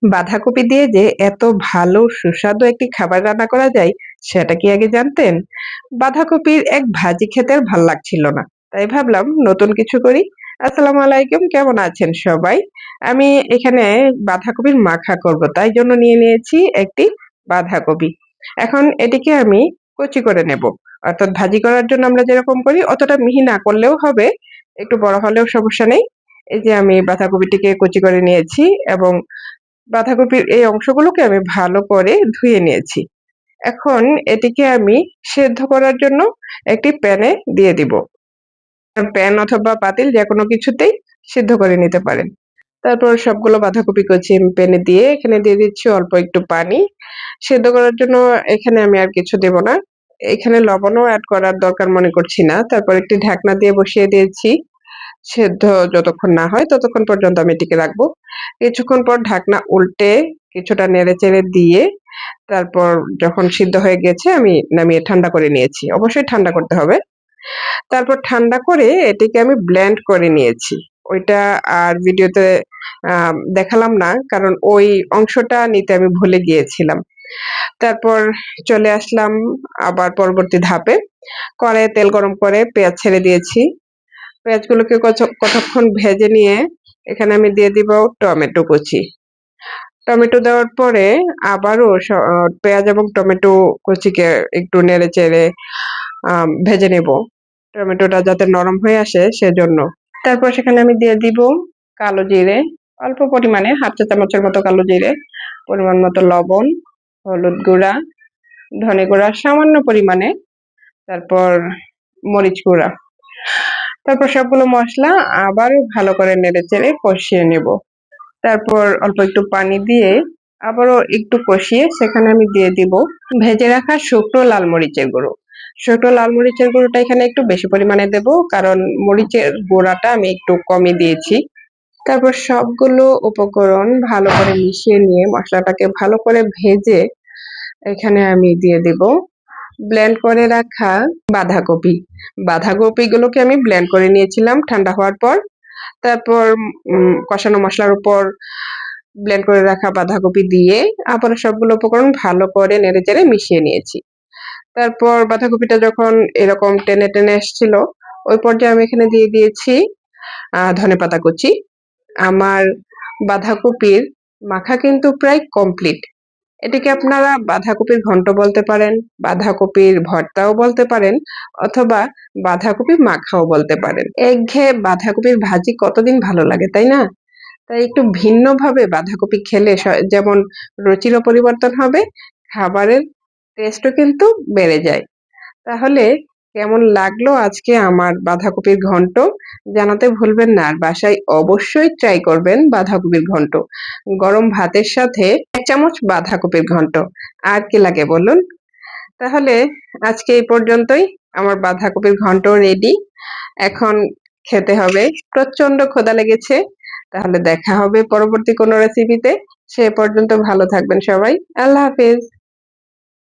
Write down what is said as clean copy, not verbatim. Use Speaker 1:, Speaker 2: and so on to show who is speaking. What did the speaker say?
Speaker 1: বাঁধাকপি দিয়ে যে এত ভালো সুস্বাদু একটি খাবার রান্না করা যায় সেটা কি আগে জানতেন? বাঁধাকপির এক ভাজি খেতে আর ভাল লাগছিল না। তাই ভাবলাম নতুন কিছু করি। আসসালামু আলাইকুম, কেমন আছেন সবাই? আমি এখানে বাঁধাকপির মাখা করব। তাই জন্য নিয়ে নিয়েছি একটি বাঁধাকপি। এখন এটিকে আমি কুচি করে নেব। অর্থাৎ ভাজি করার জন্য আমরা যেরকম করি অতটা মিহি না করলেও হবে, একটু বড় হলেও সমস্যা নেই। এই যে আমি বাঁধাকপিটিকে কুচি করে নিয়েছি এবং বাঁধাকপির এই অংশগুলোকে আমি ভালো করে ধুয়ে নিয়েছি। এখন এটিকে আমি সেদ্ধ করার জন্য একটি প্যানে দিয়ে দিব। প্যান অথবা পাতিল যেকোনো কিছুতেই সিদ্ধ করে নিতে পারেন। তারপর সবগুলো বাঁধাকপি কুচি আমি প্যানে দিয়ে এখানে দিয়ে দিচ্ছি অল্প একটু পানি। সেদ্ধ করার জন্য এখানে আমি আর কিছু দেব না। এখানে লবণও এড করার দরকার মনে করছি না। তারপর একটি ঢাকনা দিয়ে বসিয়ে দিয়েছি। সেদ্ধ যতক্ষণ না হয় ততক্ষণ পর্যন্ত আমি এটিকে রাখবো। কিছুক্ষণ পর ঢাকনা উল্টে কিছুটা নেড়েচেড়ে দিয়ে তারপর যখন সিদ্ধ হয়ে গেছে আমি নামিয়ে ঠান্ডা করে নিয়েছি। অবশ্যই ঠান্ডা করতে হবে। তারপর ঠান্ডা করে এটিকে আমি ব্লেন্ড করে নিয়েছি। ওইটা আর ভিডিওতে দেখালাম না কারণ ওই অংশটা নিতে আমি ভুলে গিয়েছিলাম। তারপর চলে আসলাম আবার পরবর্তী ধাপে। কড়াইয়ে তেল গরম করে পেঁয়াজ ছেড়ে দিয়েছি। পেঁয়াজগুলোকে কতক্ষণ ভেজে নিয়ে এখানে আমি দিয়ে দিব টমেটো কুচি। টমেটো দেওয়ার পরে আবারও পেঁয়াজ এবং টমেটো কুচিকে একটু নেড়েচেড়ে ভেজে নেব। টমেটোটা যাতে নরম হয়ে আসে সেজন্য। তারপর সেখানে আমি দিয়ে দিব কালো জিরে, অল্প পরিমাণে 1/2 চা চামচের মতো কালো জিরে, পরিমাণ মতো লবণ, হলুদ গুঁড়া, ধনে গুঁড়া সামান্য পরিমাণে, তারপর মরিচ গুঁড়া। তারপর সবগুলো মসলা আবারও ভালো করে নেড়েচেড়ে কষিয়ে নেব। তারপর অল্প একটু পানি দিয়ে আবারও একটু কষিয়ে সেখানে আমি দিয়ে দিব ভেজে রাখা শুকনো লাল মরিচের গুঁড়ো। শুকনো লাল মরিচের গুঁড়োটা এখানে একটু বেশি পরিমাণে দেব কারণ মরিচের গুঁড়াটা আমি একটু কমই দিয়েছি। তারপর সবগুলো উপকরণ ভালো করে মিশিয়ে নিয়ে মশলাটাকে ভালো করে ভেজে এখানে আমি দিয়ে দিব ব্লেন্ড করে রাখা বাঁধাকপি। বাঁধাকপিগুলোকে আমি ব্লেন্ড করে নিয়েছিলাম ঠান্ডা হওয়ার পর। তারপর কষানো মশলার উপর ব্লেন্ড করে রাখা বাঁধাকপি দিয়ে আবার সবগুলো উপকরণ ভালো করে নেড়েচেড়ে মিশিয়ে নিয়েছি। তারপর বাঁধাকপিটা যখন এরকম টেনে টেনে এসছিল ওই পর্যায়ে আমি এখানে দিয়ে দিয়েছি ধনেপাতা কুচি। আমার বাঁধাকপির মাখা কিন্তু প্রায় কমপ্লিট। এটিকে আপনারা বাঁধাকপির ঘন্ট বলতে পারেন, বাঁধাকপির ভর্তাও বলতে পারেন অথবা বাঁধাকপি মাখাও বলতে পারেন। একঘেয়ে বাঁধাকপির ভাজি কতদিন ভালো লাগে, তাই না? তাই একটু ভিন্নভাবে বাঁধাকপি খেলে যেমন রুচিরও পরিবর্তন হবে, খাবারের টেস্টও কিন্তু বেড়ে যায়। তাহলে কেমন লাগলো আজকে আমার বাঁধাকপির ঘন্ট জানাতে ভুলবেন না। আর বাসায় অবশ্যই ট্রাই করবেন বাঁধাকপির ঘন্ট। গরম ভাতের সাথে 1 চামচ বাঁধাকপির ঘন্ট। আর কি লাগে বলুন? তাহলে আজকে এই পর্যন্তই। আমার বাঁধাকপির ঘন্ট রেডি। এখন খেতে হবে। প্রচন্ড ক্ষুধা লেগেছে। তাহলে দেখা হবে পরবর্তী কোনো রেসিপিতে। সে পর্যন্ত ভালো থাকবেন সবাই। আল্লাহ হাফেজ।